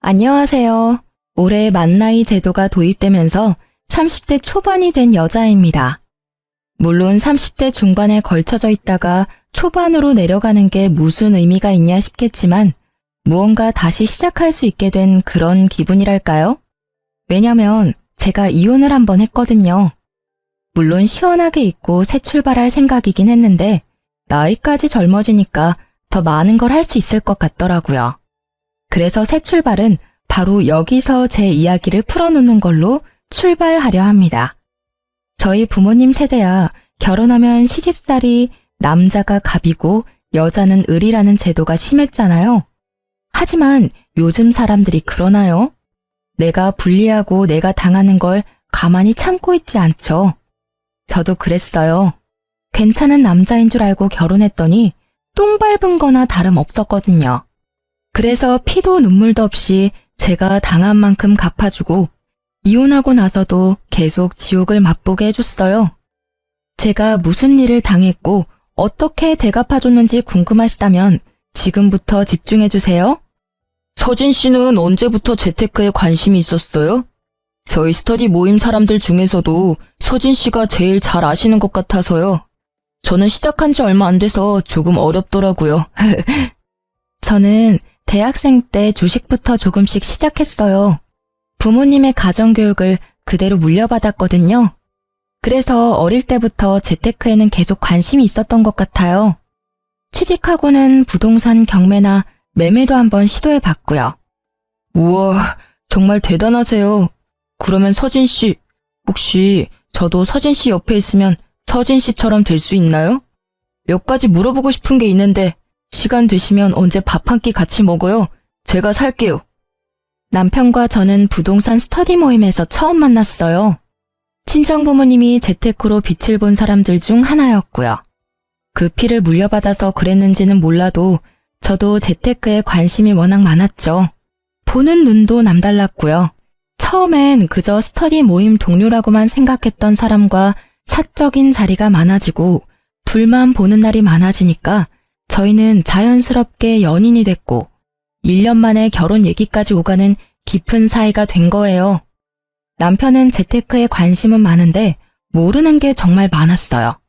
안녕하세요. 올해 만나이 제도가 도입되면서 30대 초반이 된 여자입니다. 물론 30대 중반에 걸쳐져 있다가 초반으로 내려가는 게 무슨 의미가 있냐 싶겠지만 무언가 다시 시작할 수 있게 된 그런 기분이랄까요? 왜냐면 제가 이혼을 한번 했거든요. 물론 시원하게 잊고 새 출발할 생각이긴 했는데 나이까지 젊어지니까 더 많은 걸 할 수 있을 것 같더라고요. 그래서 새 출발은 바로 여기서 제 이야기를 풀어놓는 걸로 출발하려 합니다. 저희 부모님 세대야 결혼하면 시집살이 남자가 갑이고 여자는 을이라는 제도가 심했잖아요. 하지만 요즘 사람들이 그러나요? 내가 불리하고 내가 당하는 걸 가만히 참고 있지 않죠. 저도 그랬어요. 괜찮은 남자인 줄 알고 결혼했더니 똥 밟은 거나 다름없었거든요. 그래서 피도 눈물도 없이 제가 당한 만큼 갚아주고 이혼하고 나서도 계속 지옥을 맛보게 해줬어요. 제가 무슨 일을 당했고 어떻게 대갚아줬는지 궁금하시다면 지금부터 집중해주세요. 서진 씨는 언제부터 재테크에 관심이 있었어요? 저희 스터디 모임 사람들 중에서도 서진 씨가 제일 잘 아시는 것 같아서요. 저는 시작한 지 얼마 안 돼서 조금 어렵더라고요. 저는 대학생 때 주식부터 조금씩 시작했어요. 부모님의 가정교육을 그대로 물려받았거든요. 그래서 어릴 때부터 재테크에는 계속 관심이 있었던 것 같아요. 취직하고는 부동산 경매나 매매도 한번 시도해봤고요. 우와, 정말 대단하세요. 그러면 서진 씨, 혹시 저도 서진 씨 옆에 있으면 서진 씨처럼 될 수 있나요? 몇 가지 물어보고 싶은 게 있는데 시간 되시면 언제 밥 한 끼 같이 먹어요? 제가 살게요. 남편과 저는 부동산 스터디 모임에서 처음 만났어요. 친정 부모님이 재테크로 빛을 본 사람들 중 하나였고요. 그 피를 물려받아서 그랬는지는 몰라도 저도 재테크에 관심이 워낙 많았죠. 보는 눈도 남달랐고요. 처음엔 그저 스터디 모임 동료라고만 생각했던 사람과 사적인 자리가 많아지고 둘만 보는 날이 많아지니까 저희는 자연스럽게 연인이 됐고 1년 만에 결혼 얘기까지 오가는 깊은 사이가 된 거예요. 남편은 재테크에 관심은 많은데 모르는 게 정말 많았어요.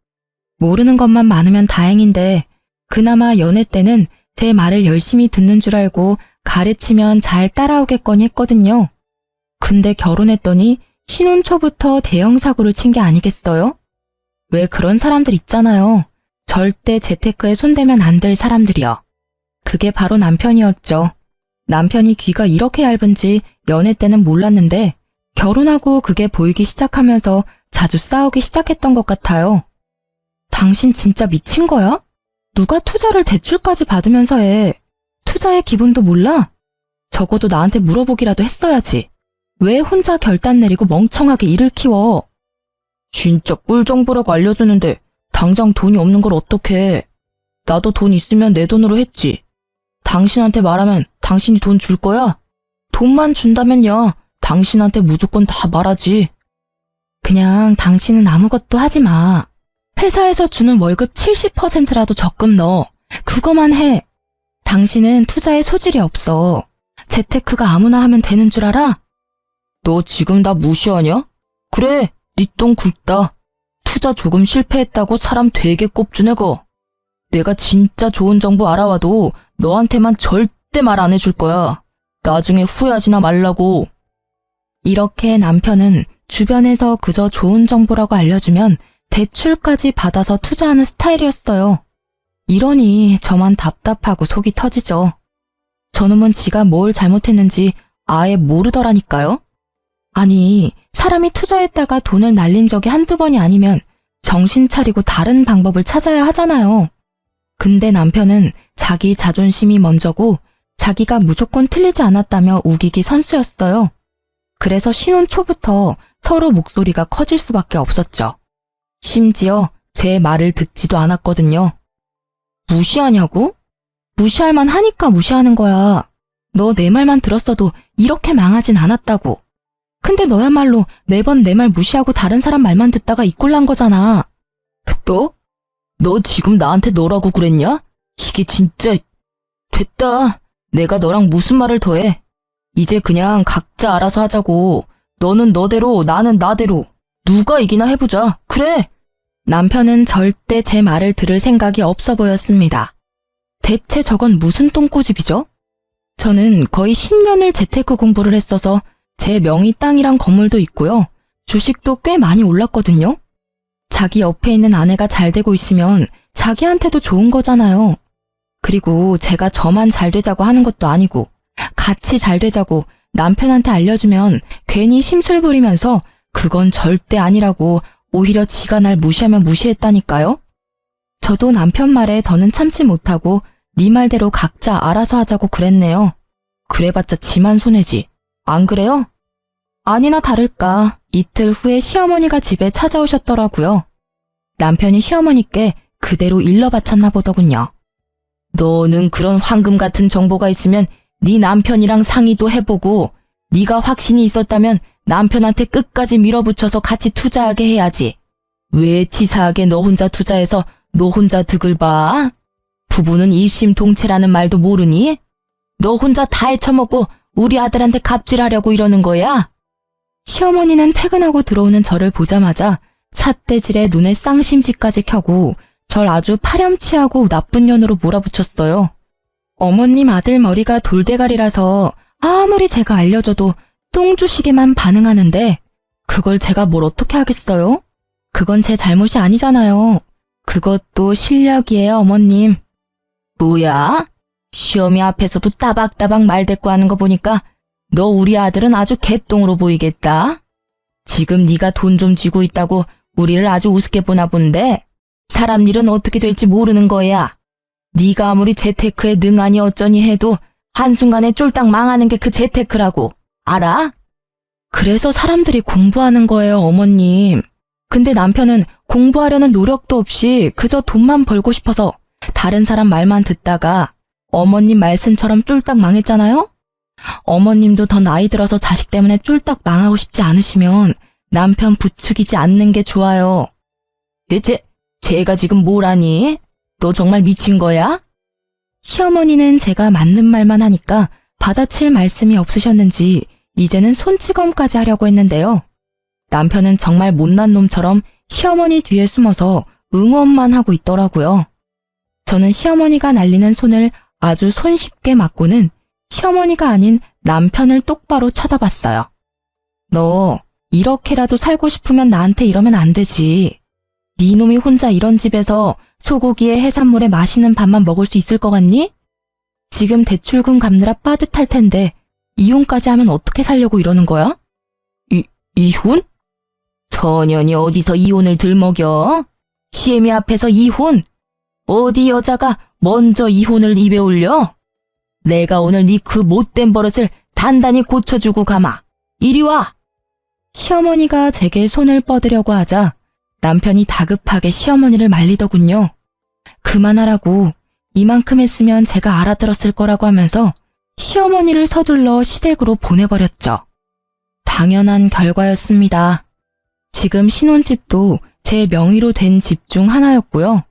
모르는 것만 많으면 다행인데 그나마 연애 때는 제 말을 열심히 듣는 줄 알고 가르치면 잘 따라오겠거니 했거든요. 근데 결혼했더니 신혼 초부터 대형 사고를 친 게 아니겠어요? 왜 그런 사람들 있잖아요. 절대 재테크에 손대면 안 될 사람들이요. 그게 바로 남편이었죠. 남편이 귀가 이렇게 얇은지 연애 때는 몰랐는데 결혼하고 그게 보이기 시작하면서 자주 싸우기 시작했던 것 같아요. 당신 진짜 미친 거야? 누가 투자를 대출까지 받으면서 해. 투자의 기본도 몰라? 적어도 나한테 물어보기라도 했어야지. 왜 혼자 결단 내리고 멍청하게 일을 키워? 진짜 꿀 정보라고 알려주는데 당장 돈이 없는 걸 어떡해. 나도 돈 있으면 내 돈으로 했지. 당신한테 말하면 당신이 돈 줄 거야? 돈만 준다면야 당신한테 무조건 다 말하지. 그냥 당신은 아무것도 하지 마. 회사에서 주는 월급 70%라도 적금 넣어. 그거만 해. 당신은 투자에 소질이 없어. 재테크가 아무나 하면 되는 줄 알아? 너 지금 나 무시하냐? 그래, 네 똥 굵다. 투자 조금 실패했다고 사람 되게 꼽주네 거. 내가 진짜 좋은 정보 알아와도 너한테만 절대 말 안 해줄 거야. 나중에 후회하지나 말라고. 이렇게 남편은 주변에서 그저 좋은 정보라고 알려주면 대출까지 받아서 투자하는 스타일이었어요. 이러니 저만 답답하고 속이 터지죠. 저놈은 지가 뭘 잘못했는지 아예 모르더라니까요. 아니, 사람이 투자했다가 돈을 날린 적이 한두 번이 아니면 정신 차리고 다른 방법을 찾아야 하잖아요. 근데 남편은 자기 자존심이 먼저고 자기가 무조건 틀리지 않았다며 우기기 선수였어요. 그래서 신혼 초부터 서로 목소리가 커질 수밖에 없었죠. 심지어 제 말을 듣지도 않았거든요. 무시하냐고? 무시할 만 하니까 무시하는 거야. 너 내 말만 들었어도 이렇게 망하진 않았다고. 근데 너야말로 매번 내 말 무시하고 다른 사람 말만 듣다가 이 꼴 난 거잖아. 너? 너 지금 나한테 너라고 그랬냐? 이게 진짜... 됐다. 내가 너랑 무슨 말을 더 해. 이제 그냥 각자 알아서 하자고. 너는 너대로, 나는 나대로. 누가 이기나 해보자. 그래. 남편은 절대 제 말을 들을 생각이 없어 보였습니다. 대체 저건 무슨 똥꼬집이죠? 저는 거의 10년을 재테크 공부를 했어서 제 명의 땅이랑 건물도 있고요. 주식도 꽤 많이 올랐거든요. 자기 옆에 있는 아내가 잘 되고 있으면 자기한테도 좋은 거잖아요. 그리고 제가 저만 잘 되자고 하는 것도 아니고 같이 잘 되자고 남편한테 알려주면 괜히 심술 부리면서 그건 절대 아니라고 오히려 지가 날 무시하면 무시했다니까요. 저도 남편 말에 더는 참지 못하고 네 말대로 각자 알아서 하자고 그랬네요. 그래봤자 지만 손해지. 안 그래요? 아니나 다를까 이틀 후에 시어머니가 집에 찾아오셨더라고요. 남편이 시어머니께 그대로 일러 바쳤나 보더군요. 너는 그런 황금 같은 정보가 있으면 네 남편이랑 상의도 해보고 네가 확신이 있었다면 남편한테 끝까지 밀어붙여서 같이 투자하게 해야지. 왜 치사하게 너 혼자 투자해서 너 혼자 득을 봐? 부부는 일심동체라는 말도 모르니? 너 혼자 다 헤쳐먹고 우리 아들한테 갑질하려고 이러는 거야? 시어머니는 퇴근하고 들어오는 저를 보자마자 삿대질에 눈에 쌍심지까지 켜고 절 아주 파렴치하고 나쁜 년으로 몰아붙였어요. 어머님 아들 머리가 돌대가리라서 아무리 제가 알려줘도 똥주시게만 반응하는데 그걸 제가 뭘 어떻게 하겠어요? 그건 제 잘못이 아니잖아요. 그것도 실력이에요, 어머님. 뭐야? 시어미 앞에서도 따박따박 말대꾸하는 거 보니까 너 우리 아들은 아주 개똥으로 보이겠다. 지금 네가 돈 좀 쥐고 있다고 우리를 아주 우습게 보나 본데 사람 일은 어떻게 될지 모르는 거야. 네가 아무리 재테크에 능하니 어쩌니 해도 한순간에 쫄딱 망하는 게 그 재테크라고. 알아? 그래서 사람들이 공부하는 거예요, 어머님. 근데 남편은 공부하려는 노력도 없이 그저 돈만 벌고 싶어서 다른 사람 말만 듣다가 어머님 말씀처럼 쫄딱 망했잖아요? 어머님도 더 나이 들어서 자식 때문에 쫄딱 망하고 싶지 않으시면 남편 부추기지 않는 게 좋아요. 대체 쟤가 지금 뭘 하니? 너 정말 미친 거야? 시어머니는 제가 맞는 말만 하니까 받아칠 말씀이 없으셨는지 이제는 손찌검까지 하려고 했는데요. 남편은 정말 못난 놈처럼 시어머니 뒤에 숨어서 응원만 하고 있더라고요. 저는 시어머니가 날리는 손을 아주 손쉽게 맞고는 시어머니가 아닌 남편을 똑바로 쳐다봤어요. 너 이렇게라도 살고 싶으면 나한테 이러면 안 되지. 네 놈이 혼자 이런 집에서 소고기에 해산물에 맛있는 밥만 먹을 수 있을 것 같니? 지금 대출금 갚느라 빠듯할 텐데 이혼까지 하면 어떻게 살려고 이러는 거야? 이혼? 처년이 어디서 이혼을 들먹여? 시애미 앞에서 이혼? 어디 여자가 먼저 이혼을 입에 올려? 내가 오늘 네 그 못된 버릇을 단단히 고쳐주고 가마. 이리 와! 시어머니가 제게 손을 뻗으려고 하자 남편이 다급하게 시어머니를 말리더군요. 그만하라고. 이만큼 했으면 제가 알아들었을 거라고 하면서 시어머니를 서둘러 시댁으로 보내버렸죠. 당연한 결과였습니다. 지금 신혼집도 제 명의로 된 집 중 하나였고요.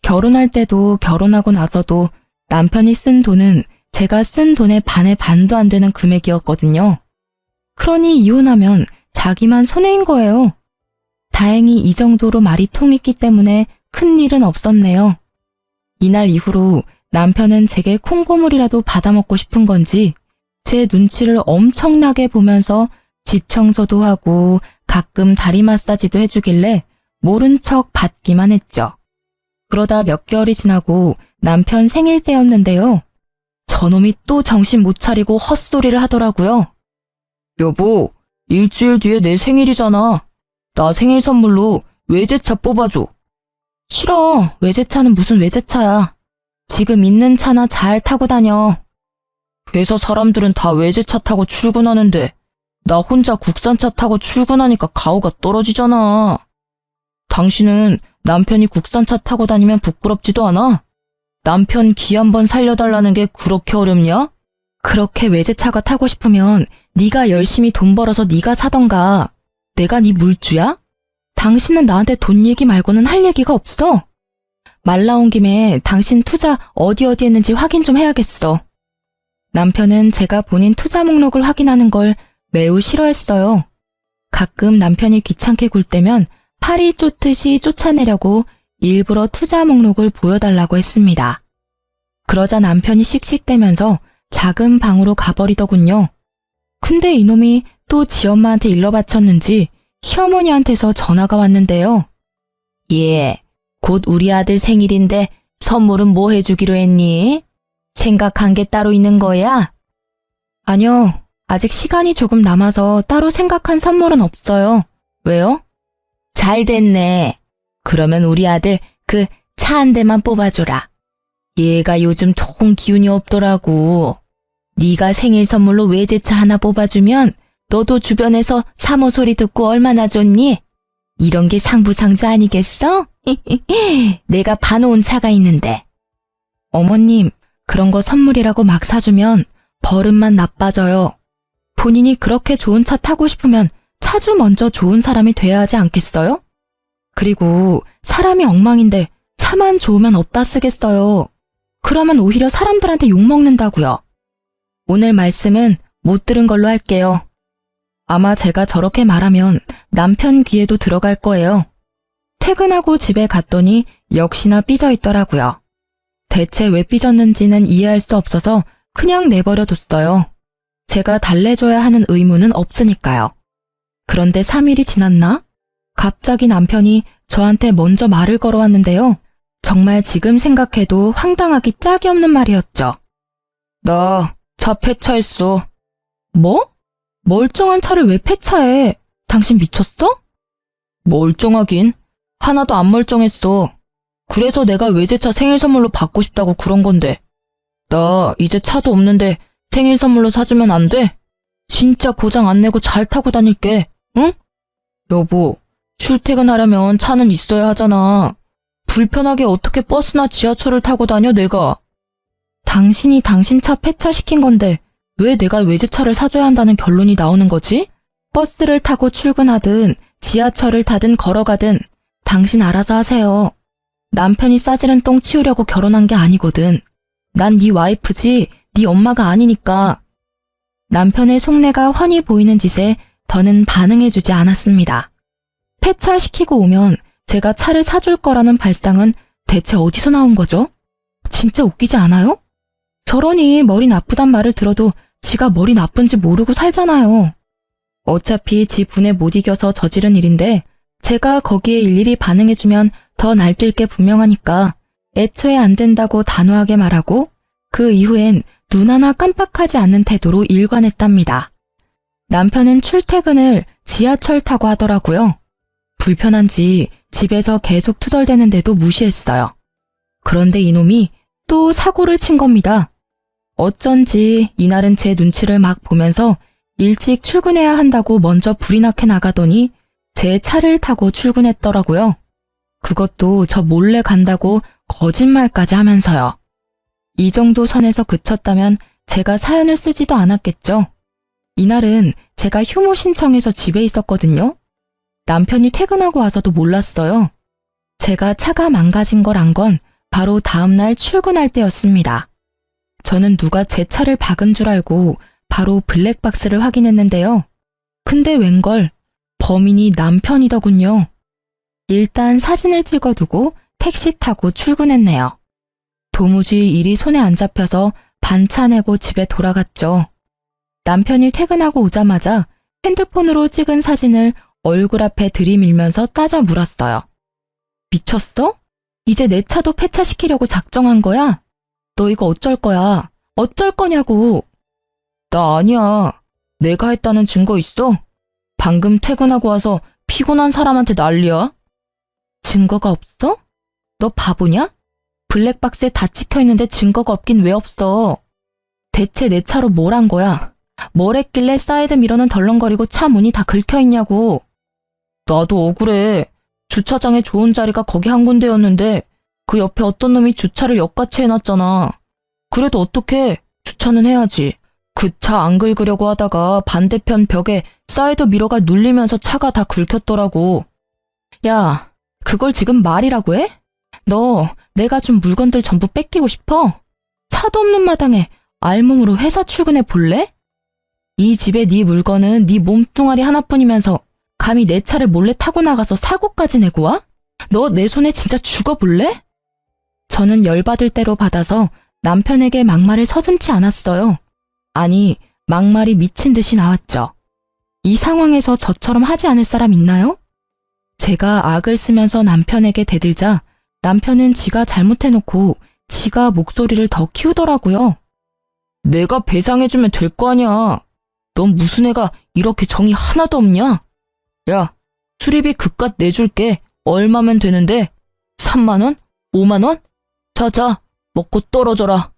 결혼할 때도 결혼하고 나서도 남편이 쓴 돈은 제가 쓴 돈의 반의 반도 안 되는 금액이었거든요. 그러니 이혼하면 자기만 손해인 거예요. 다행히 이 정도로 말이 통했기 때문에 큰일은 없었네요. 이날 이후로 남편은 제게 콩고물이라도 받아먹고 싶은 건지 제 눈치를 엄청나게 보면서 집 청소도 하고 가끔 다리 마사지도 해주길래 모른 척 받기만 했죠. 그러다 몇 개월이 지나고 남편 생일 때였는데요. 저놈이 또 정신 못 차리고 헛소리를 하더라고요. 여보, 일주일 뒤에 내 생일이잖아. 나 생일 선물로 외제차 뽑아줘. 싫어. 외제차는 무슨 외제차야. 지금 있는 차나 잘 타고 다녀. 회사 사람들은 다 외제차 타고 출근하는데 나 혼자 국산차 타고 출근하니까 가오가 떨어지잖아. 당신은 남편이 국산차 타고 다니면 부끄럽지도 않아? 남편 기 한번 살려달라는 게 그렇게 어렵냐? 그렇게 외제차가 타고 싶으면 네가 열심히 돈 벌어서 네가 사던가. 내가 네 물주야? 당신은 나한테 돈 얘기 말고는 할 얘기가 없어. 말 나온 김에 당신 투자 어디 했는지 확인 좀 해야겠어. 남편은 제가 본인 투자 목록을 확인하는 걸 매우 싫어했어요. 가끔 남편이 귀찮게 굴 때면 파리 쫓듯이 쫓아내려고 일부러 투자 목록을 보여달라고 했습니다. 그러자 남편이 씩씩대면서 작은 방으로 가버리더군요. 근데 이놈이 또 지 엄마한테 일러 바쳤는지 시어머니한테서 전화가 왔는데요. 예, 곧 우리 아들 생일인데 선물은 뭐 해주기로 했니? 생각한 게 따로 있는 거야? 아니요, 아직 시간이 조금 남아서 따로 생각한 선물은 없어요. 왜요? 잘 됐네. 그러면 우리 아들 그 차 한 대만 뽑아줘라. 얘가 요즘 통 기운이 없더라고. 네가 생일 선물로 외제차 하나 뽑아주면 너도 주변에서 사모 소리 듣고 얼마나 좋니? 이런 게 상부상조 아니겠어? 내가 봐놓은 차가 있는데. 어머님, 그런 거 선물이라고 막 사주면 버릇만 나빠져요. 본인이 그렇게 좋은 차 타고 싶으면 차주 먼저 좋은 사람이 돼야 하지 않겠어요? 그리고 사람이 엉망인데 차만 좋으면 어디다 쓰겠어요. 그러면 오히려 사람들한테 욕먹는다고요. 오늘 말씀은 못 들은 걸로 할게요. 아마 제가 저렇게 말하면 남편 귀에도 들어갈 거예요. 퇴근하고 집에 갔더니 역시나 삐져 있더라고요. 대체 왜 삐졌는지는 이해할 수 없어서 그냥 내버려 뒀어요. 제가 달래줘야 하는 의무는 없으니까요. 그런데 3일이 지났나? 갑자기 남편이 저한테 먼저 말을 걸어왔는데요. 정말 지금 생각해도 황당하기 짝이 없는 말이었죠. 나 차 폐차했어. 뭐? 멀쩡한 차를 왜 폐차해? 당신 미쳤어? 멀쩡하긴. 하나도 안 멀쩡했어. 그래서 내가 외제차 생일 선물로 받고 싶다고 그런 건데. 나 이제 차도 없는데 생일 선물로 사주면 안 돼? 진짜 고장 안 내고 잘 타고 다닐게. 응? 여보, 출퇴근하려면 차는 있어야 하잖아. 불편하게 어떻게 버스나 지하철을 타고 다녀 내가. 당신이 당신 차 폐차시킨 건데 왜 내가 외제차를 사줘야 한다는 결론이 나오는 거지? 버스를 타고 출근하든 지하철을 타든 걸어가든 당신 알아서 하세요. 남편이 싸지른 똥 치우려고 결혼한 게 아니거든. 난 네 와이프지 네 엄마가 아니니까. 남편의 속내가 훤히 보이는 짓에 더는 반응해주지 않았습니다. 폐차시키고 오면 제가 차를 사줄 거라는 발상은 대체 어디서 나온 거죠? 진짜 웃기지 않아요? 저러니 머리 나쁘단 말을 들어도 지가 머리 나쁜지 모르고 살잖아요. 어차피 지 분에 못 이겨서 저지른 일인데 제가 거기에 일일이 반응해주면 더 날뛸 게 분명하니까 애초에 안 된다고 단호하게 말하고 그 이후엔 눈 하나 깜빡하지 않는 태도로 일관했답니다. 남편은 출퇴근을 지하철 타고 하더라고요. 불편한지 집에서 계속 투덜대는데도 무시했어요. 그런데 이놈이 또 사고를 친 겁니다. 어쩐지 이날은 제 눈치를 막 보면서 일찍 출근해야 한다고 먼저 불이 나게 나가더니 제 차를 타고 출근했더라고요. 그것도 저 몰래 간다고 거짓말까지 하면서요. 이 정도 선에서 그쳤다면 제가 사연을 쓰지도 않았겠죠. 이날은 제가 휴무 신청해서 집에 있었거든요. 남편이 퇴근하고 와서도 몰랐어요. 제가 차가 망가진 걸 안 건 바로 다음날 출근할 때였습니다. 저는 누가 제 차를 박은 줄 알고 바로 블랙박스를 확인했는데요. 근데 웬걸 범인이 남편이더군요. 일단 사진을 찍어두고 택시 타고 출근했네요. 도무지 일이 손에 안 잡혀서 반차 내고 집에 돌아갔죠. 남편이 퇴근하고 오자마자 핸드폰으로 찍은 사진을 얼굴 앞에 들이밀면서 따져 물었어요. 미쳤어? 이제 내 차도 폐차시키려고 작정한 거야? 너 이거 어쩔 거야? 어쩔 거냐고. 나 아니야. 내가 했다는 증거 있어? 방금 퇴근하고 와서 피곤한 사람한테 난리야? 증거가 없어? 너 바보냐? 블랙박스에 다 찍혀있는데 증거가 없긴 왜 없어? 대체 내 차로 뭘 한 거야? 뭘 했길래 사이드 미러는 덜렁거리고 차 문이 다 긁혀있냐고. 나도 억울해. 주차장에 좋은 자리가 거기 한 군데였는데 그 옆에 어떤 놈이 주차를 역같이 해놨잖아. 그래도 어떡해. 주차는 해야지. 그 차 안 긁으려고 하다가 반대편 벽에 사이드 미러가 눌리면서 차가 다 긁혔더라고. 야, 그걸 지금 말이라고 해? 너 내가 준 물건들 전부 뺏기고 싶어? 차도 없는 마당에 알몸으로 회사 출근해 볼래? 이 집에 네 물건은 네 몸뚱아리 하나뿐이면서 감히 내 차를 몰래 타고 나가서 사고까지 내고 와? 너 내 손에 진짜 죽어볼래? 저는 열받을 대로 받아서 남편에게 막말을 서슴지 않았어요. 아니, 막말이 미친 듯이 나왔죠. 이 상황에서 저처럼 하지 않을 사람 있나요? 제가 악을 쓰면서 남편에게 대들자 남편은 지가 잘못해놓고 지가 목소리를 더 키우더라고요. 내가 배상해주면 될 거 아니야. 넌 무슨 애가 이렇게 정이 하나도 없냐? 야, 수리비 그깟 내줄게. 얼마면 되는데? 3만 원? 5만 원? 자자, 먹고 떨어져라.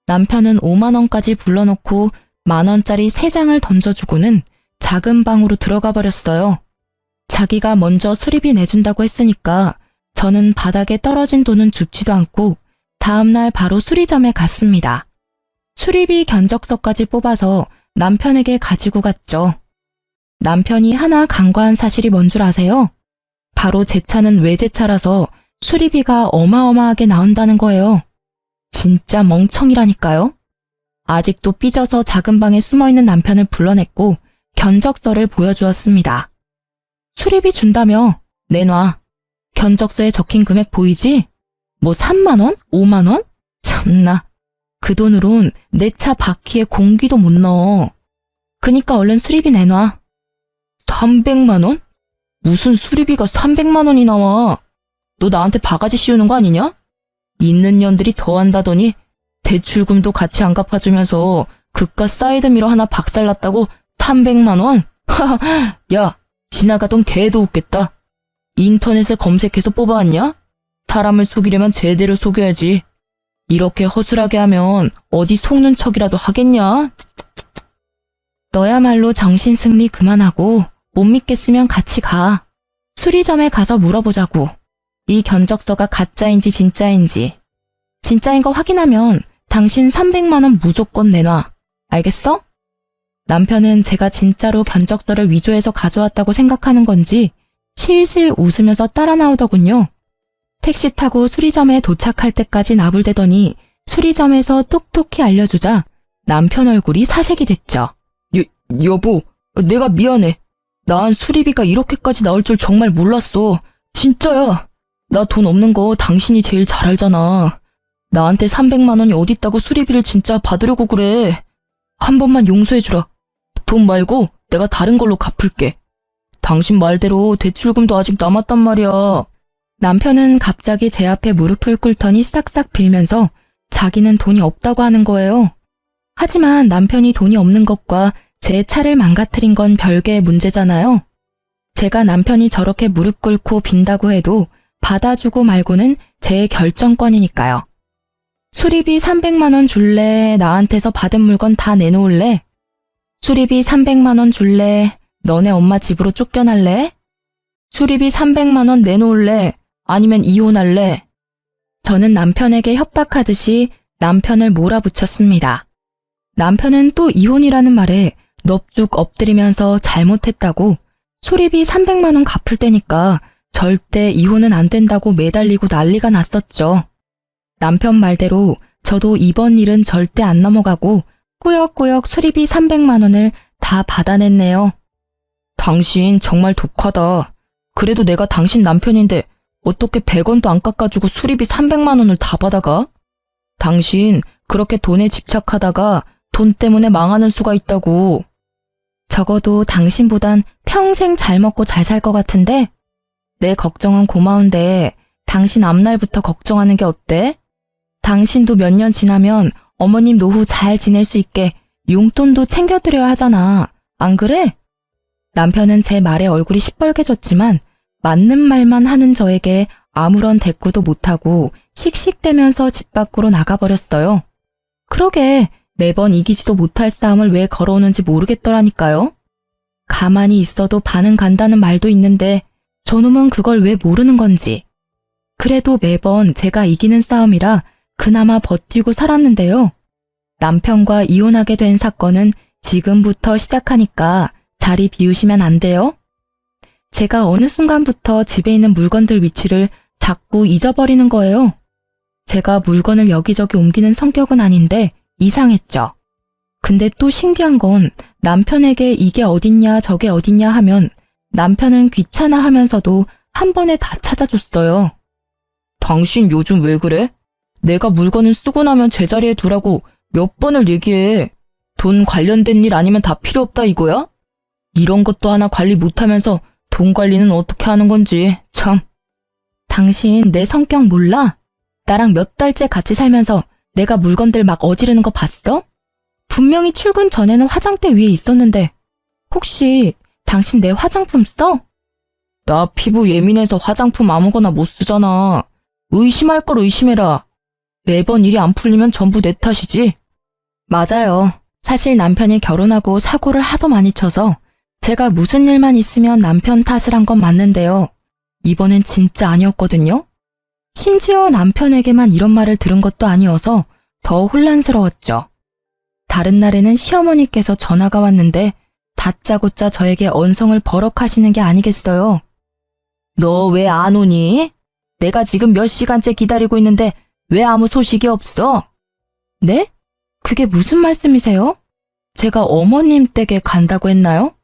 남편은 5만 원까지 불러놓고 10,000원짜리 3장을 던져주고는 작은 방으로 들어가 버렸어요. 자기가 먼저 수리비 내준다고 했으니까 저는 바닥에 떨어진 돈은 줍지도 않고 다음날 바로 수리점에 갔습니다. 수리비 견적서까지 뽑아서 남편에게 가지고 갔죠. 남편이 하나 간과한 사실이 뭔 줄 아세요? 바로 제 차는 외제차라서 수리비가 어마어마하게 나온다는 거예요. 진짜 멍청이라니까요. 아직도 삐져서 작은 방에 숨어있는 남편을 불러냈고 견적서를 보여주었습니다. 수리비 준다며? 내놔. 견적서에 적힌 금액 보이지? 뭐 3만 원? 5만 원? 참나. 그 돈으론 내 차 바퀴에 공기도 못 넣어. 그니까 얼른 수리비 내놔. 300만 원? 무슨 수리비가 300만 원이 나와? 너 나한테 바가지 씌우는 거 아니냐? 있는 년들이 더 한다더니 대출금도 같이 안 갚아주면서 그깟 사이드미러 하나 박살났다고 300만 원? 하하, 야, 지나가던 개도 웃겠다. 인터넷에 검색해서 뽑아왔냐? 사람을 속이려면 제대로 속여야지. 이렇게 허술하게 하면 어디 속는 척이라도 하겠냐? 너야말로 정신승리 그만하고 못 믿겠으면 같이 가. 수리점에 가서 물어보자고. 이 견적서가 가짜인지 진짜인지. 진짜인 거 확인하면 당신 300만 원 무조건 내놔. 알겠어? 남편은 제가 진짜로 견적서를 위조해서 가져왔다고 생각하는 건지 실실 웃으면서 따라 나오더군요. 택시 타고 수리점에 도착할 때까지 나불대더니 수리점에서 톡톡히 알려주자 남편 얼굴이 사색이 됐죠. 여보, 내가 미안해. 난 수리비가 이렇게까지 나올 줄 정말 몰랐어. 진짜야. 나 돈 없는 거 당신이 제일 잘 알잖아. 나한테 300만 원이 어딨다고 수리비를 진짜 받으려고 그래. 한 번만 용서해주라. 돈 말고 내가 다른 걸로 갚을게. 당신 말대로 대출금도 아직 남았단 말이야. 남편은 갑자기 제 앞에 무릎을 꿇더니 싹싹 빌면서 자기는 돈이 없다고 하는 거예요. 하지만 남편이 돈이 없는 것과 제 차를 망가뜨린 건 별개의 문제잖아요. 제가 남편이 저렇게 무릎 꿇고 빈다고 해도 받아주고 말고는 제 결정권이니까요. 수리비 300만 원 줄래? 나한테서 받은 물건 다 내놓을래? 수리비 300만 원 줄래? 너네 엄마 집으로 쫓겨날래? 수리비 300만 원 내놓을래? 아니면 이혼할래? 저는 남편에게 협박하듯이 남편을 몰아붙였습니다. 남편은 또 이혼이라는 말에 넙죽 엎드리면서 잘못했다고 수리비 300만 원 갚을 때니까 절대 이혼은 안 된다고 매달리고 난리가 났었죠. 남편 말대로 저도 이번 일은 절대 안 넘어가고 꾸역꾸역 수리비 300만 원을 다 받아냈네요. 당신 정말 독하다. 그래도 내가 당신 남편인데 어떻게 100원도 안 깎아주고 수리비 300만 원을 다 받아가? 당신 그렇게 돈에 집착하다가 돈 때문에 망하는 수가 있다고. 적어도 당신보단 평생 잘 먹고 잘 살 것 같은데? 내 걱정은 고마운데 당신 앞날부터 걱정하는 게 어때? 당신도 몇 년 지나면 어머님 노후 잘 지낼 수 있게 용돈도 챙겨드려야 하잖아. 안 그래? 남편은 제 말에 얼굴이 시뻘개졌지만 맞는 말만 하는 저에게 아무런 대꾸도 못하고 씩씩대면서 집 밖으로 나가버렸어요. 그러게 매번 이기지도 못할 싸움을 왜 걸어오는지 모르겠더라니까요. 가만히 있어도 반은 간다는 말도 있는데 저놈은 그걸 왜 모르는 건지. 그래도 매번 제가 이기는 싸움이라 그나마 버티고 살았는데요. 남편과 이혼하게 된 사건은 지금부터 시작하니까 자리 비우시면 안 돼요? 제가 어느 순간부터 집에 있는 물건들 위치를 자꾸 잊어버리는 거예요. 제가 물건을 여기저기 옮기는 성격은 아닌데 이상했죠. 근데 또 신기한 건 남편에게 이게 어딨냐 저게 어딨냐 하면 남편은 귀찮아 하면서도 한 번에 다 찾아줬어요. 당신 요즘 왜 그래? 내가 물건을 쓰고 나면 제자리에 두라고 몇 번을 얘기해. 돈 관련된 일 아니면 다 필요 없다 이거야? 이런 것도 하나 관리 못하면서 돈 관리는 어떻게 하는 건지 참. 당신 내 성격 몰라? 나랑 몇 달째 같이 살면서 내가 물건들 막 어지르는 거 봤어? 분명히 출근 전에는 화장대 위에 있었는데 혹시 당신 내 화장품 써? 나 피부 예민해서 화장품 아무거나 못 쓰잖아. 의심할 걸 의심해라. 매번 일이 안 풀리면 전부 내 탓이지. 맞아요. 사실 남편이 결혼하고 사고를 하도 많이 쳐서 제가 무슨 일만 있으면 남편 탓을 한 건 맞는데요. 이번엔 진짜 아니었거든요. 심지어 남편에게만 이런 말을 들은 것도 아니어서 더 혼란스러웠죠. 다른 날에는 시어머니께서 전화가 왔는데 다짜고짜 저에게 언성을 버럭하시는 게 아니겠어요. 너 왜 안 오니? 내가 지금 몇 시간째 기다리고 있는데 왜 아무 소식이 없어? 네? 그게 무슨 말씀이세요? 제가 어머님 댁에 간다고 했나요?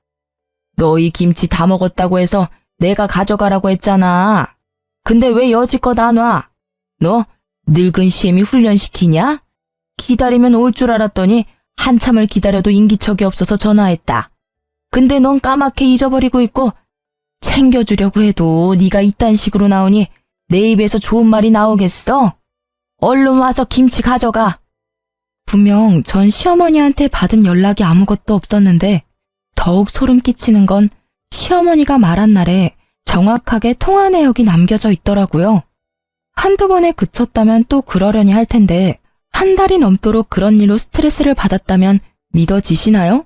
너희 김치 다 먹었다고 해서 내가 가져가라고 했잖아. 근데 왜 여지껏 안 와? 너 늙은 시엠이 훈련시키냐? 기다리면 올 줄 알았더니 한참을 기다려도 인기척이 없어서 전화했다. 근데 넌 까맣게 잊어버리고 있고 챙겨주려고 해도 네가 이딴 식으로 나오니 내 입에서 좋은 말이 나오겠어? 얼른 와서 김치 가져가. 분명 전 시어머니한테 받은 연락이 아무것도 없었는데 더욱 소름 끼치는 건 시어머니가 말한 날에 정확하게 통화 내역이 남겨져 있더라고요. 한두 번에 그쳤다면 또 그러려니 할 텐데 한 달이 넘도록 그런 일로 스트레스를 받았다면 믿어지시나요?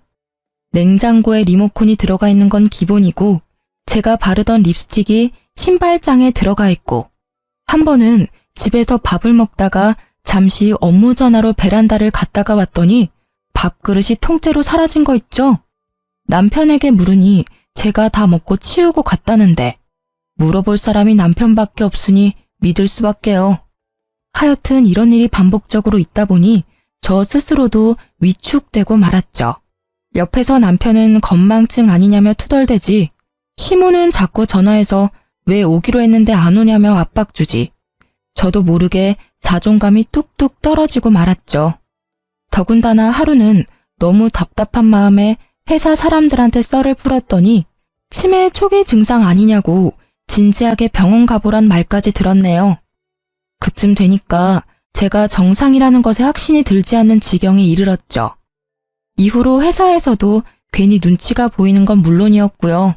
냉장고에 리모컨이 들어가 있는 건 기본이고 제가 바르던 립스틱이 신발장에 들어가 있고 한 번은 집에서 밥을 먹다가 잠시 업무 전화로 베란다를 갔다가 왔더니 밥그릇이 통째로 사라진 거 있죠? 남편에게 물으니 제가 다 먹고 치우고 갔다는데 물어볼 사람이 남편밖에 없으니 믿을 수밖에요. 하여튼 이런 일이 반복적으로 있다 보니 저 스스로도 위축되고 말았죠. 옆에서 남편은 건망증 아니냐며 투덜대지 시모는 자꾸 전화해서 왜 오기로 했는데 안 오냐며 압박 주지. 저도 모르게 자존감이 뚝뚝 떨어지고 말았죠. 더군다나 하루는 너무 답답한 마음에 회사 사람들한테 썰을 풀었더니 치매 초기 증상 아니냐고 진지하게 병원 가보란 말까지 들었네요. 그쯤 되니까 제가 정상이라는 것에 확신이 들지 않는 지경에 이르렀죠. 이후로 회사에서도 괜히 눈치가 보이는 건 물론이었고요.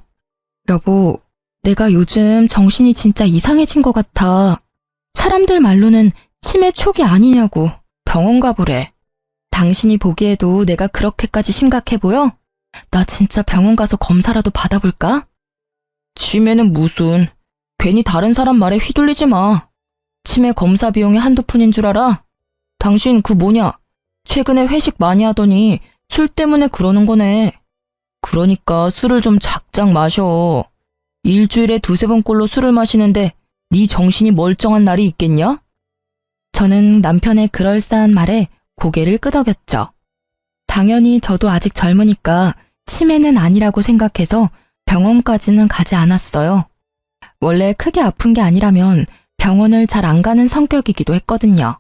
여보, 내가 요즘 정신이 진짜 이상해진 것 같아. 사람들 말로는 치매 초기 아니냐고 병원 가보래. 당신이 보기에도 내가 그렇게까지 심각해 보여? 나 진짜 병원 가서 검사라도 받아볼까? 치매는 무슨. 괜히 다른 사람 말에 휘둘리지 마. 치매 검사 비용이 한두 푼인 줄 알아? 당신 그 뭐냐? 최근에 회식 많이 하더니 술 때문에 그러는 거네. 그러니까 술을 좀 작작 마셔. 일주일에 두세 번꼴로 술을 마시는데 네 정신이 멀쩡한 날이 있겠냐? 저는 남편의 그럴싸한 말에 고개를 끄덕였죠. 당연히 저도 아직 젊으니까 치매는 아니라고 생각해서 병원까지는 가지 않았어요. 원래 크게 아픈 게 아니라면 병원을 잘 안 가는 성격이기도 했거든요.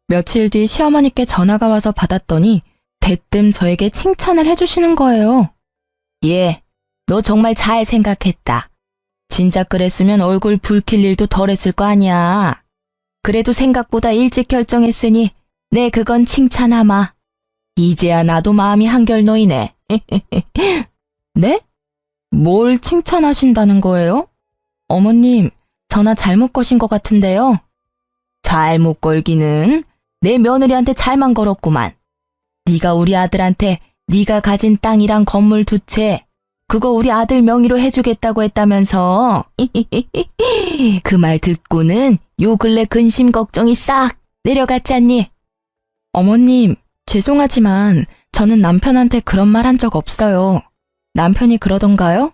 며칠 뒤 시어머니께 전화가 와서 받았더니 대뜸 저에게 칭찬을 해주시는 거예요. 예, 너 정말 잘 생각했다. 진작 그랬으면 얼굴 붉힐 일도 덜 했을 거 아니야. 그래도 생각보다 일찍 결정했으니 네 그건 칭찬하마. 이제야 나도 마음이 한결 놓이네. 네? 뭘 칭찬하신다는 거예요? 어머님, 전화 잘못 거신 것 같은데요. 잘못 걸기는 내 며느리한테 잘만 걸었구만. 네가 우리 아들한테 네가 가진 땅이랑 건물 두 채 그거 우리 아들 명의로 해주겠다고 했다면서. 그 말 듣고는 요 근래 근심 걱정이 싹 내려갔잖니. 어머님, 죄송하지만 저는 남편한테 그런 말 한 적 없어요. 남편이 그러던가요?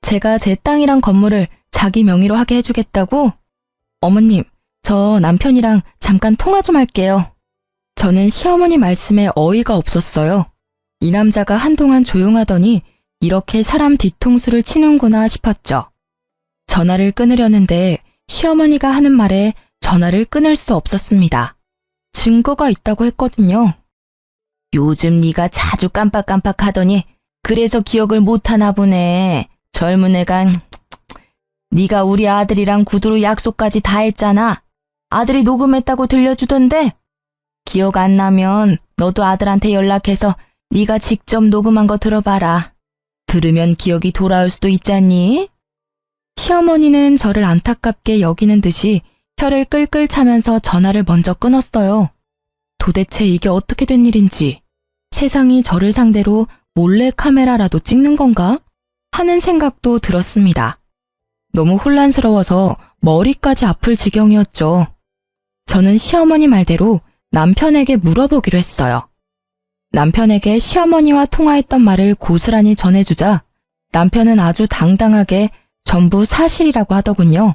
제가 제 땅이랑 건물을 자기 명의로 하게 해주겠다고? 어머님, 저 남편이랑 잠깐 통화 좀 할게요. 저는 시어머니 말씀에 어이가 없었어요. 이 남자가 한동안 조용하더니 이렇게 사람 뒤통수를 치는구나 싶었죠. 전화를 끊으려는데 시어머니가 하는 말에 전화를 끊을 수 없었습니다. 증거가 있다고 했거든요. 요즘 네가 자주 깜빡깜빡하더니 그래서 기억을 못하나 보네. 젊은 애가. 네가 우리 아들이랑 구두로 약속까지 다 했잖아. 아들이 녹음했다고 들려주던데. 기억 안 나면 너도 아들한테 연락해서 네가 직접 녹음한 거 들어봐라. 들으면 기억이 돌아올 수도 있잖니? 시어머니는 저를 안타깝게 여기는 듯이 혀를 끌끌 차면서 전화를 먼저 끊었어요. 도대체 이게 어떻게 된 일인지, 세상이 저를 상대로 몰래 카메라라도 찍는 건가? 하는 생각도 들었습니다. 너무 혼란스러워서 머리까지 아플 지경이었죠. 저는 시어머니 말대로 남편에게 물어보기로 했어요. 남편에게 시어머니와 통화했던 말을 고스란히 전해주자 남편은 아주 당당하게 전부 사실이라고 하더군요.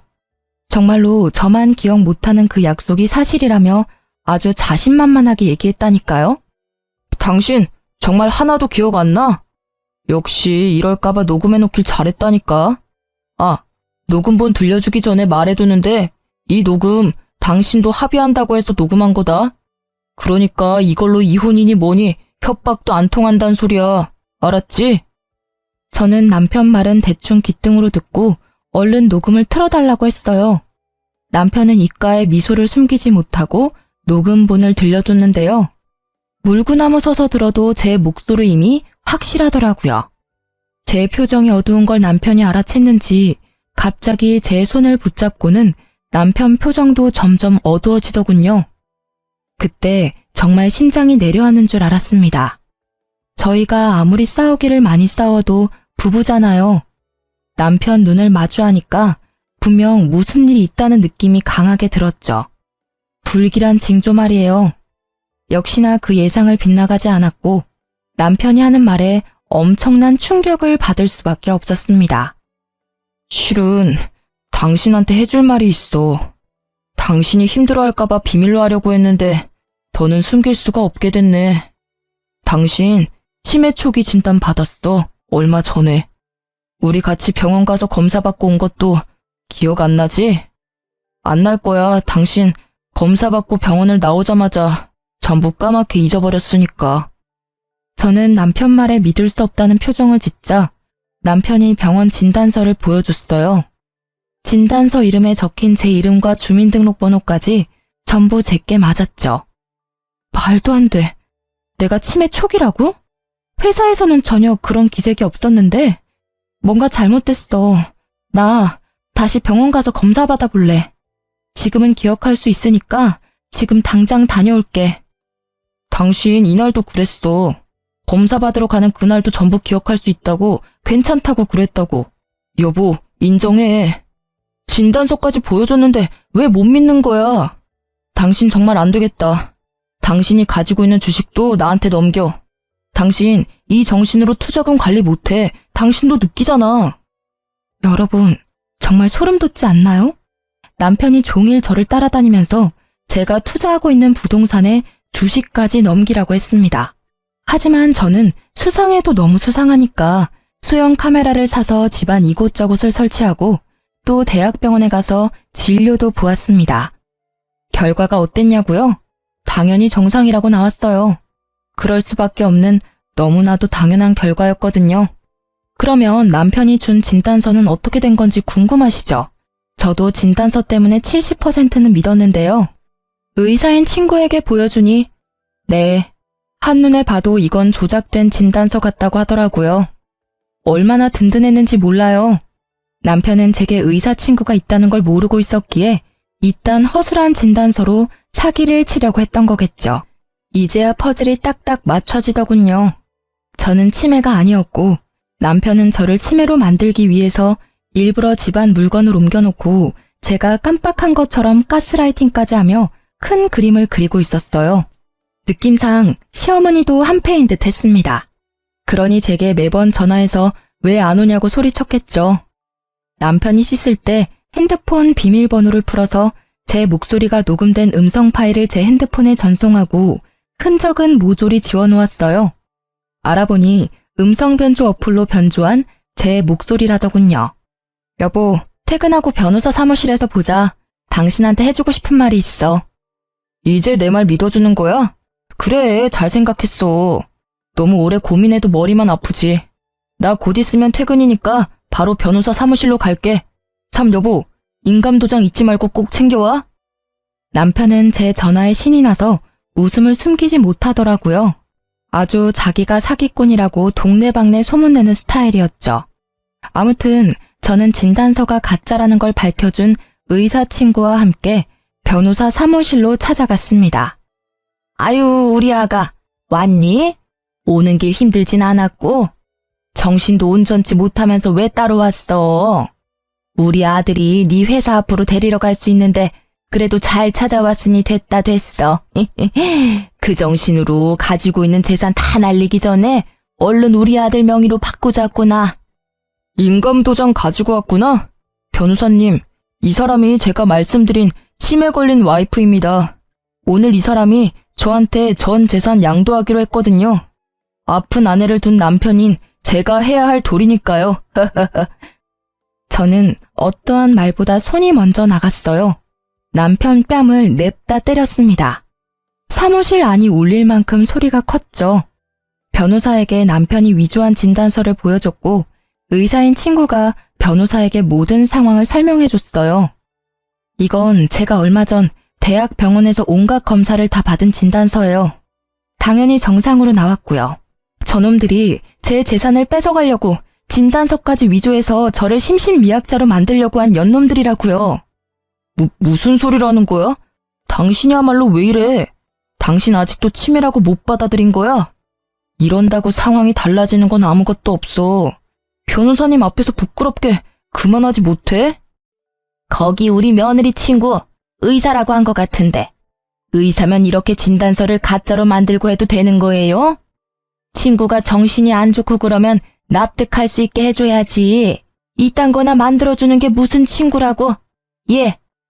정말로 저만 기억 못하는 그 약속이 사실이라며 아주 자신만만하게 얘기했다니까요. 당신 정말 하나도 기억 안 나? 역시 이럴까봐 녹음해놓길 잘했다니까. 아, 녹음본 들려주기 전에 말해두는데 이 녹음 당신도 합의한다고 해서 녹음한 거다. 그러니까 이걸로 이혼이니 뭐니 협박도 안 통한다는 소리야. 알았지? 저는 남편 말은 대충 귓등으로 듣고 얼른 녹음을 틀어달라고 했어요. 남편은 입가에 미소를 숨기지 못하고 녹음본을 들려줬는데요. 물구나무 서서 들어도 제 목소리임이 확실하더라고요. 제 표정이 어두운 걸 남편이 알아챘는지 갑자기 제 손을 붙잡고는 남편 표정도 점점 어두워지더군요. 그때 정말 심장이 내려앉는 줄 알았습니다. 저희가 아무리 싸우기를 많이 싸워도 부부잖아요. 남편 눈을 마주하니까 분명 무슨 일이 있다는 느낌이 강하게 들었죠. 불길한 징조 말이에요. 역시나 그 예상을 빗나가지 않았고 남편이 하는 말에 엄청난 충격을 받을 수밖에 없었습니다. 실은 당신한테 해줄 말이 있어. 당신이 힘들어할까봐 비밀로 하려고 했는데 더는 숨길 수가 없게 됐네. 당신 치매 초기 진단 받았어. 얼마 전에. 우리 같이 병원 가서 검사 받고 온 것도 기억 안 나지? 안 날 거야. 당신 검사 받고 병원을 나오자마자 전부 까맣게 잊어버렸으니까. 저는 남편 말에 믿을 수 없다는 표정을 짓자 남편이 병원 진단서를 보여줬어요. 진단서 이름에 적힌 제 이름과 주민등록번호까지 전부 제게 맞았죠. 말도 안 돼. 내가 치매 초기라고? 회사에서는 전혀 그런 기색이 없었는데 뭔가 잘못됐어. 나 다시 병원 가서 검사 받아볼래. 지금은 기억할 수 있으니까 지금 당장 다녀올게. 당신 이날도 그랬어. 검사 받으러 가는 그날도 전부 기억할 수 있다고, 괜찮다고 그랬다고. 여보, 인정해. 진단서까지 보여줬는데 왜 못 믿는 거야? 당신 정말 안 되겠다. 당신이 가지고 있는 주식도 나한테 넘겨. 당신 이 정신으로 투자금 관리 못해. 당신도 느끼잖아. 여러분, 정말 소름 돋지 않나요? 남편이 종일 저를 따라다니면서 제가 투자하고 있는 부동산에 주식까지 넘기라고 했습니다. 하지만 저는 수상해도 너무 수상하니까 수영 카메라를 사서 집안 이곳저곳을 설치하고 또 대학병원에 가서 진료도 보았습니다. 결과가 어땠냐고요? 당연히 정상이라고 나왔어요. 그럴 수밖에 없는 너무나도 당연한 결과였거든요. 그러면 남편이 준 진단서는 어떻게 된 건지 궁금하시죠? 저도 진단서 때문에 70%는 믿었는데요. 의사인 친구에게 보여주니 네, 한눈에 봐도 이건 조작된 진단서 같다고 하더라고요. 얼마나 든든했는지 몰라요. 남편은 제게 의사 친구가 있다는 걸 모르고 있었기에 이딴 허술한 진단서로 사기를 치려고 했던 거겠죠. 이제야 퍼즐이 딱딱 맞춰지더군요. 저는 치매가 아니었고 남편은 저를 치매로 만들기 위해서 일부러 집안 물건을 옮겨놓고 제가 깜빡한 것처럼 가스라이팅까지 하며 큰 그림을 그리고 있었어요. 느낌상 시어머니도 한패인 듯 했습니다. 그러니 제게 매번 전화해서 왜 안 오냐고 소리쳤겠죠. 남편이 씻을 때 핸드폰 비밀번호를 풀어서 제 목소리가 녹음된 음성 파일을 제 핸드폰에 전송하고 흔적은 모조리 지워놓았어요. 알아보니 음성 변조 어플로 변조한 제 목소리라더군요. 여보, 퇴근하고 변호사 사무실에서 보자. 당신한테 해주고 싶은 말이 있어. 이제 내 말 믿어주는 거야? 그래, 잘 생각했어. 너무 오래 고민해도 머리만 아프지. 나 곧 있으면 퇴근이니까 바로 변호사 사무실로 갈게. 참 여보, 인감도장 잊지 말고 꼭 챙겨와. 남편은 제 전화에 신이 나서 웃음을 숨기지 못하더라고요. 아주 자기가 사기꾼이라고 동네방네 소문내는 스타일이었죠. 아무튼 저는 진단서가 가짜라는 걸 밝혀준 의사 친구와 함께 변호사 사무실로 찾아갔습니다. 아유, 우리 아가 왔니? 오는 길 힘들진 않았고 정신도 온전치 못하면서 왜 따로 왔어? 우리 아들이 네 회사 앞으로 데리러 갈 수 있는데 그래도 잘 찾아왔으니 됐어. 그 정신으로 가지고 있는 재산 다 날리기 전에 얼른 우리 아들 명의로 바꾸자꾸나. 인감도장 가지고 왔구나? 변호사님, 이 사람이 제가 말씀드린 치매 걸린 와이프입니다. 오늘 이 사람이 저한테 전 재산 양도하기로 했거든요. 아픈 아내를 둔 남편인 제가 해야 할 도리니까요. 저는 어떠한 말보다 손이 먼저 나갔어요. 남편 뺨을 냅다 때렸습니다. 사무실 안이 울릴 만큼 소리가 컸죠. 변호사에게 남편이 위조한 진단서를 보여줬고 의사인 친구가 변호사에게 모든 상황을 설명해줬어요. 이건 제가 얼마 전 대학 병원에서 온갖 검사를 다 받은 진단서예요. 당연히 정상으로 나왔고요. 저놈들이 제 재산을 뺏어가려고 진단서까지 위조해서 저를 심신미약자로 만들려고 한 연놈들이라고요. 무슨 소리라는 거야? 당신이야말로 왜 이래? 당신 아직도 치매라고 못 받아들인 거야? 이런다고 상황이 달라지는 건 아무것도 없어. 변호사님 앞에서 부끄럽게 그만하지 못해? 거기 우리 며느리 친구 의사라고 한 것 같은데 의사면 이렇게 진단서를 가짜로 만들고 해도 되는 거예요? 친구가 정신이 안 좋고 그러면 납득할 수 있게 해줘야지. 이딴 거나 만들어주는 게 무슨 친구라고?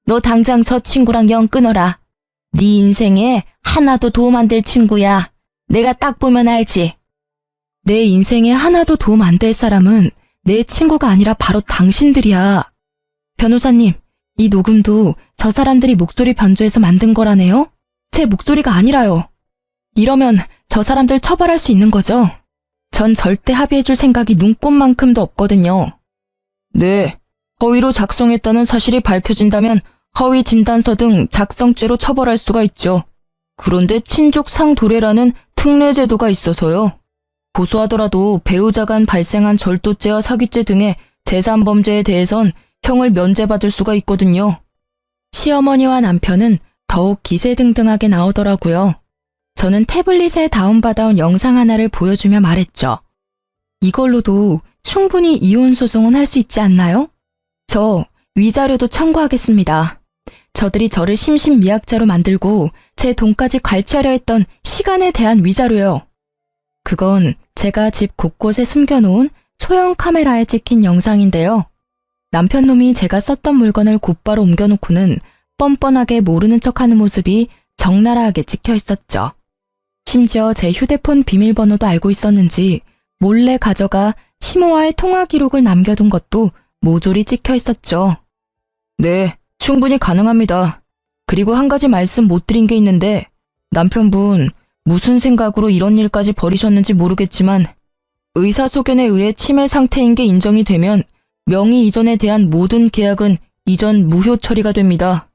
너 당장 저 친구랑 연 끊어라. 네 인생에 하나도 도움 안 될 친구야. 내가 딱 보면 알지. 내 인생에 하나도 도움 안 될 사람은 내 친구가 아니라 바로 당신들이야. 변호사님, 이 녹음도 저 사람들이 목소리 변조해서 만든 거라네요? 제 목소리가 아니라요. 이러면 저 사람들 처벌할 수 있는 거죠? 전 절대 합의해줄 생각이 눈꼽만큼도 없거든요. 네, 허위로 작성했다는 사실이 밝혀진다면 허위 진단서 등 작성죄로 처벌할 수가 있죠. 그런데 친족상도례라는 특례 제도가 있어서요. 고소하더라도 배우자 간 발생한 절도죄와 사기죄 등의 재산범죄에 대해선 형을 면제받을 수가 있거든요. 시어머니와 남편은 더욱 기세등등하게 나오더라고요. 저는 태블릿에 다운받아온 영상 하나를 보여주며 말했죠. 이걸로도 충분히 이혼 소송은 할 수 있지 않나요? 저 위자료도 청구하겠습니다. 저들이 저를 심신미약자로 만들고 제 돈까지 괄취하려 했던 시간에 대한 위자료요. 그건 제가 집 곳곳에 숨겨놓은 소형 카메라에 찍힌 영상인데요. 남편놈이 제가 썼던 물건을 곧바로 옮겨놓고는 뻔뻔하게 모르는 척하는 모습이 적나라하게 찍혀 있었죠. 심지어 제 휴대폰 비밀번호도 알고 있었는지 몰래 가져가 시모와의 통화 기록을 남겨둔 것도 모조리 찍혀 있었죠. 네, 충분히 가능합니다. 그리고 한 가지 말씀 못 드린 게 있는데 남편분 무슨 생각으로 이런 일까지 벌이셨는지 모르겠지만 의사소견에 의해 치매 상태인 게 인정이 되면 명의 이전에 대한 모든 계약은 이전 무효 처리가 됩니다.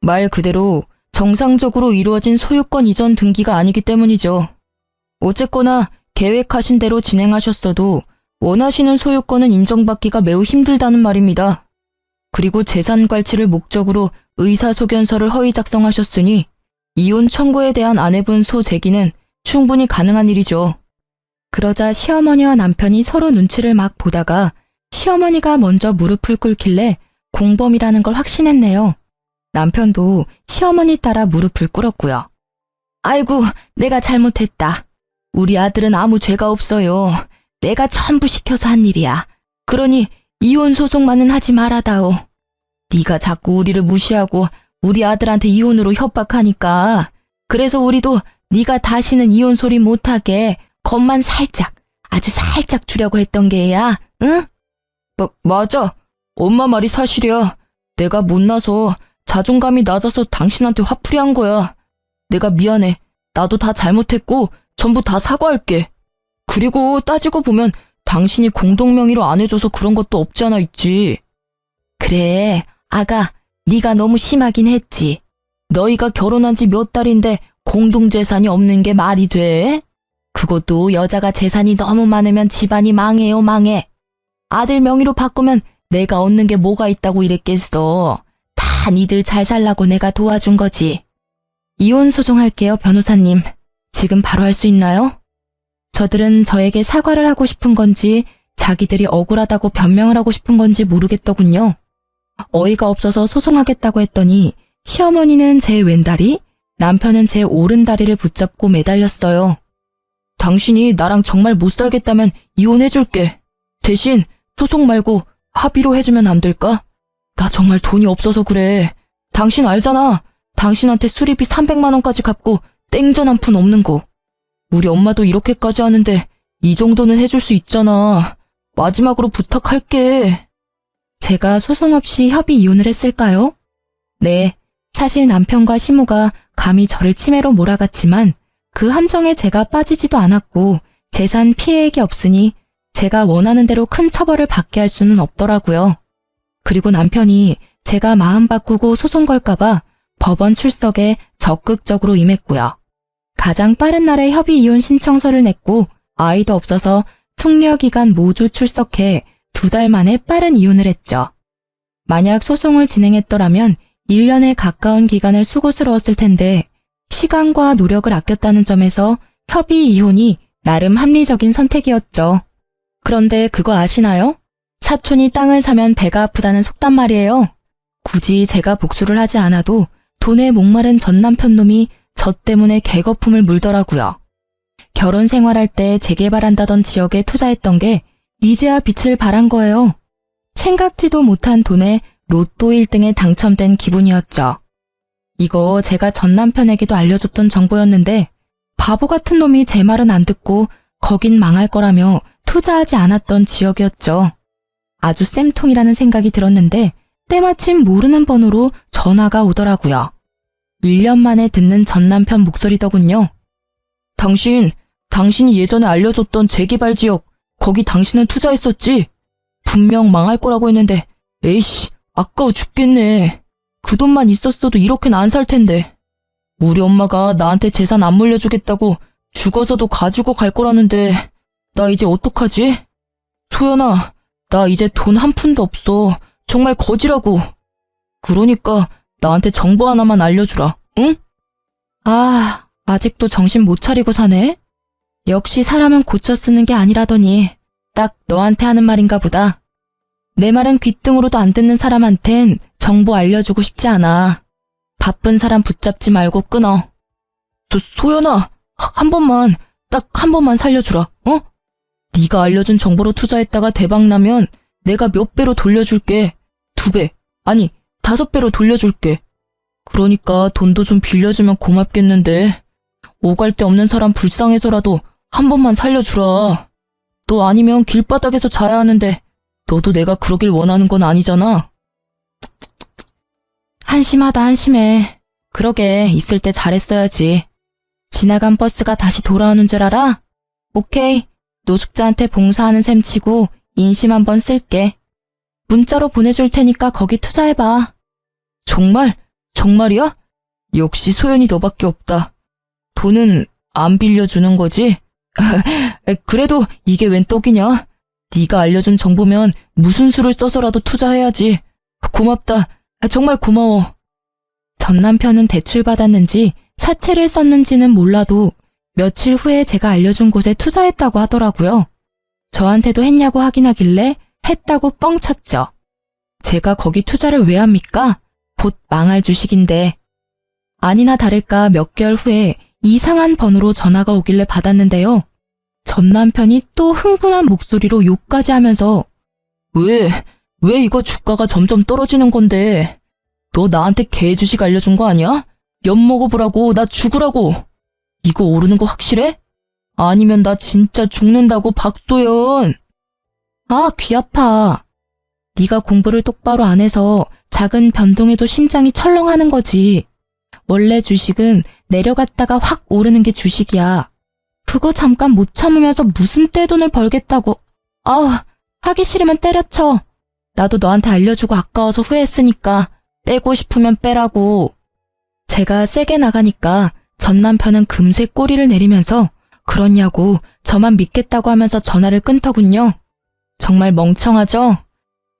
말 그대로 정상적으로 이루어진 소유권 이전 등기가 아니기 때문이죠. 어쨌거나 계획하신 대로 진행하셨어도 원하시는 소유권은 인정받기가 매우 힘들다는 말입니다. 그리고 재산 괄취를 목적으로 의사소견서를 허위 작성하셨으니 이혼 청구에 대한 아내분 소 제기는 충분히 가능한 일이죠. 그러자 시어머니와 남편이 서로 눈치를 막 보다가 시어머니가 먼저 무릎을 꿇길래 공범이라는 걸 확신했네요. 남편도 시어머니 따라 무릎을 꿇었고요. 아이고, 내가 잘못했다. 우리 아들은 아무 죄가 없어요. 내가 전부 시켜서 한 일이야. 그러니 이혼 소송만은 하지 말아다오. 네가 자꾸 우리를 무시하고 우리 아들한테 이혼으로 협박하니까 그래서 우리도 네가 다시는 이혼 소리 못하게 겁만 살짝, 아주 살짝 주려고 했던 게야, 응? 맞아. 엄마 말이 사실이야. 내가 못나서 자존감이 낮아서 당신한테 화풀이한 거야. 내가 미안해. 나도 다 잘못했고 전부 다 사과할게. 그리고 따지고 보면 당신이 공동명의로 안 해줘서 그런 것도 없지 않아 있지. 그래, 아가, 네가 너무 심하긴 했지. 너희가 결혼한 지 몇 달인데 공동재산이 없는 게 말이 돼? 그것도 여자가 재산이 너무 많으면 집안이 망해요, 망해. 아들 명의로 바꾸면 내가 얻는 게 뭐가 있다고 이랬겠어. 다 니들 잘 살라고 내가 도와준 거지. 이혼 소송할게요, 변호사님. 지금 바로 할 수 있나요? 저들은 저에게 사과를 하고 싶은 건지 자기들이 억울하다고 변명을 하고 싶은 건지 모르겠더군요. 어이가 없어서 소송하겠다고 했더니 시어머니는 제 왼다리, 남편은 제 오른다리를 붙잡고 매달렸어요. 당신이 나랑 정말 못 살겠다면 이혼해줄게. 대신 소송 말고 합의로 해주면 안 될까? 나 정말 돈이 없어서 그래. 당신 알잖아. 당신한테 수리비 300만 원까지 갚고 땡전 한 푼 없는 거. 우리 엄마도 이렇게까지 하는데 이 정도는 해줄 수 있잖아. 마지막으로 부탁할게. 제가 소송 없이 협의 이혼을 했을까요? 네, 사실 남편과 시모가 감히 저를 치매로 몰아갔지만 그 함정에 제가 빠지지도 않았고 재산 피해액이 없으니 제가 원하는 대로 큰 처벌을 받게 할 수는 없더라고요. 그리고 남편이 제가 마음 바꾸고 소송 걸까봐 법원 출석에 적극적으로 임했고요. 가장 빠른 날에 협의 이혼 신청서를 냈고 아이도 없어서 숙려기간 모두 출석해 2달 만에 빠른 이혼을 했죠. 만약 소송을 진행했더라면 1년에 가까운 기간을 수고스러웠을 텐데 시간과 노력을 아꼈다는 점에서 협의 이혼이 나름 합리적인 선택이었죠. 그런데 그거 아시나요? 사촌이 땅을 사면 배가 아프다는 속담 말이에요. 굳이 제가 복수를 하지 않아도 돈에 목마른 전 남편 놈이 저 때문에 개거품을 물더라고요. 결혼 생활할 때 재개발한다던 지역에 투자했던 게 이제야 빛을 발한 거예요. 생각지도 못한 돈에 로또 1등에 당첨된 기분이었죠. 이거 제가 전 남편에게도 알려줬던 정보였는데 바보 같은 놈이 제 말은 안 듣고 거긴 망할 거라며 투자하지 않았던 지역이었죠. 아주 쌤통이라는 생각이 들었는데 때마침 모르는 번호로 전화가 오더라고요. 1년 만에 듣는 전 남편 목소리더군요. 당신이 예전에 알려줬던 재개발 지역, 거기 당신은 투자했었지? 분명 망할 거라고 했는데, 에이씨, 아까워 죽겠네. 그 돈만 있었어도 이렇게는 안 살 텐데. 우리 엄마가 나한테 재산 안 물려주겠다고 죽어서도 가지고 갈 거라는데, 나 이제 어떡하지? 소연아, 나 이제 돈 한 푼도 없어. 정말 거지라고. 그러니까 나한테 정보 하나만 알려주라, 응? 아, 아직도 정신 못 차리고 사네? 역시 사람은 고쳐 쓰는 게 아니라더니 딱 너한테 하는 말인가 보다. 내 말은 귓등으로도 안 듣는 사람한텐 정보 알려주고 싶지 않아. 바쁜 사람 붙잡지 말고 끊어. 소연아, 한 번만, 딱 한 번만 살려주라, 어? 네가 알려준 정보로 투자했다가 대박나면 내가 몇 배로 돌려줄게. 2배, 아니 5배로 돌려줄게. 그러니까 돈도 좀 빌려주면 고맙겠는데 오갈 데 없는 사람 불쌍해서라도 한 번만 살려주라. 너 아니면 길바닥에서 자야 하는데 너도 내가 그러길 원하는 건 아니잖아. 한심하다 한심해. 그러게 있을 때 잘했어야지. 지나간 버스가 다시 돌아오는 줄 알아? 오케이, 노숙자한테 봉사하는 셈 치고 인심 한번 쓸게. 문자로 보내줄 테니까 거기 투자해봐. 정말? 정말이야? 역시 소연이 너밖에 없다. 돈은 안 빌려주는 거지? 그래도 이게 웬 떡이냐? 네가 알려준 정보면 무슨 수를 써서라도 투자해야지. 고맙다. 정말 고마워. 전 남편은 대출받았는지 사채를 썼는지는 몰라도 며칠 후에 제가 알려준 곳에 투자했다고 하더라고요. 저한테도 했냐고 확인하길래 했다고 뻥쳤죠. 제가 거기 투자를 왜 합니까? 곧 망할 주식인데. 아니나 다를까 몇 개월 후에 이상한 번호로 전화가 오길래 받았는데요. 전 남편이 또 흥분한 목소리로 욕까지 하면서 왜 이거 주가가 점점 떨어지는 건데? 너 나한테 개 주식 알려준 거 아니야? 엿 먹어보라고, 나 죽으라고. 이거 오르는 거 확실해? 아니면 나 진짜 죽는다고, 박소연. 아, 귀 아파. 네가 공부를 똑바로 안 해서 작은 변동에도 심장이 철렁하는 거지. 원래 주식은 내려갔다가 확 오르는 게 주식이야. 그거 잠깐 못 참으면서 무슨 떼돈을 벌겠다고. 하기 싫으면 때려쳐. 나도 너한테 알려주고 아까워서 후회했으니까 빼고 싶으면 빼라고. 제가 세게 나가니까 전 남편은 금세 꼬리를 내리면서 그렇냐고 저만 믿겠다고 하면서 전화를 끊더군요. 정말 멍청하죠?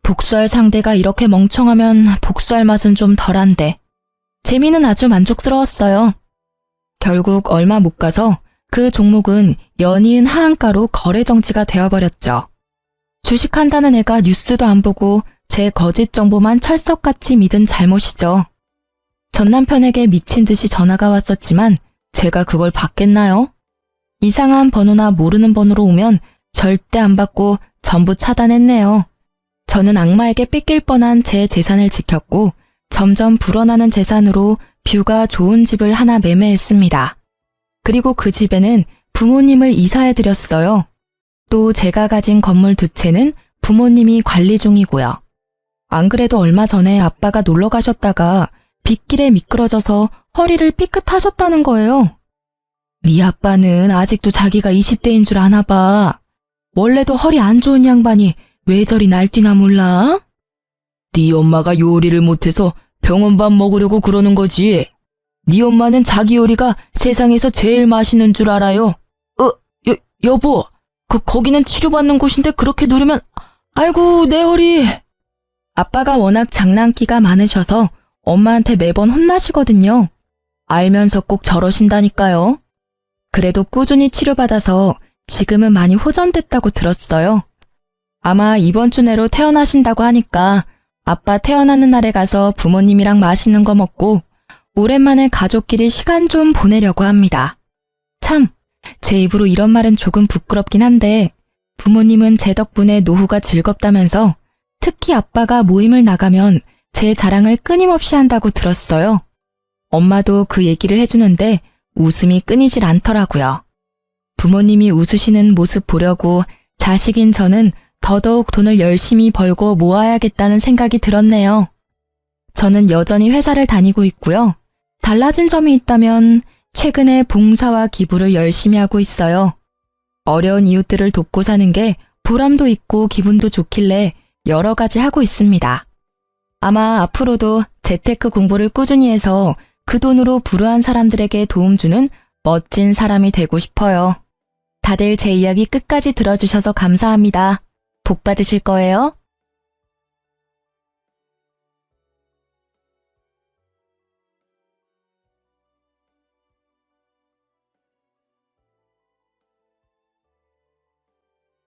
복수할 상대가 이렇게 멍청하면 복수할 맛은 좀 덜한데. 재미는 아주 만족스러웠어요. 결국 얼마 못 가서 그 종목은 연이은 하한가로 거래 정지가 되어버렸죠. 주식한다는 애가 뉴스도 안 보고 제 거짓 정보만 철석같이 믿은 잘못이죠. 전 남편에게 미친 듯이 전화가 왔었지만 제가 그걸 받겠나요? 이상한 번호나 모르는 번호로 오면 절대 안 받고 전부 차단했네요. 저는 악마에게 뺏길 뻔한 제 재산을 지켰고 점점 불어나는 재산으로 뷰가 좋은 집을 하나 매매했습니다. 그리고 그 집에는 부모님을 이사해드렸어요. 또 제가 가진 건물 2채는 부모님이 관리 중이고요. 안 그래도 얼마 전에 아빠가 놀러 가셨다가 빗길에 미끄러져서 허리를 삐끗하셨다는 거예요. 네 아빠는 아직도 자기가 20대인 줄 아나 봐. 원래도 허리 안 좋은 양반이 왜 저리 날뛰나 몰라? 네 엄마가 요리를 못해서 병원 밥 먹으려고 그러는 거지. 네 엄마는 자기 요리가 세상에서 제일 맛있는 줄 알아요. 여보, 거기는 치료받는 곳인데 그렇게 누르면, 아이고, 내 허리. 아빠가 워낙 장난기가 많으셔서 엄마한테 매번 혼나시거든요. 알면서 꼭 저러신다니까요. 그래도 꾸준히 치료받아서 지금은 많이 호전됐다고 들었어요. 아마 이번 주 내로 퇴원하신다고 하니까 아빠 퇴원하는 날에 가서 부모님이랑 맛있는 거 먹고 오랜만에 가족끼리 시간 좀 보내려고 합니다. 참, 제 입으로 이런 말은 조금 부끄럽긴 한데 부모님은 제 덕분에 노후가 즐겁다면서 특히 아빠가 모임을 나가면 제 자랑을 끊임없이 한다고 들었어요. 엄마도 그 얘기를 해주는데 웃음이 끊이질 않더라고요. 부모님이 웃으시는 모습 보려고 자식인 저는 더더욱 돈을 열심히 벌고 모아야겠다는 생각이 들었네요. 저는 여전히 회사를 다니고 있고요. 달라진 점이 있다면 최근에 봉사와 기부를 열심히 하고 있어요. 어려운 이웃들을 돕고 사는 게 보람도 있고 기분도 좋길래 여러 가지 하고 있습니다. 아마 앞으로도 재테크 공부를 꾸준히 해서 그 돈으로 불우한 사람들에게 도움 주는 멋진 사람이 되고 싶어요. 다들 제 이야기 끝까지 들어주셔서 감사합니다. 복 받으실 거예요.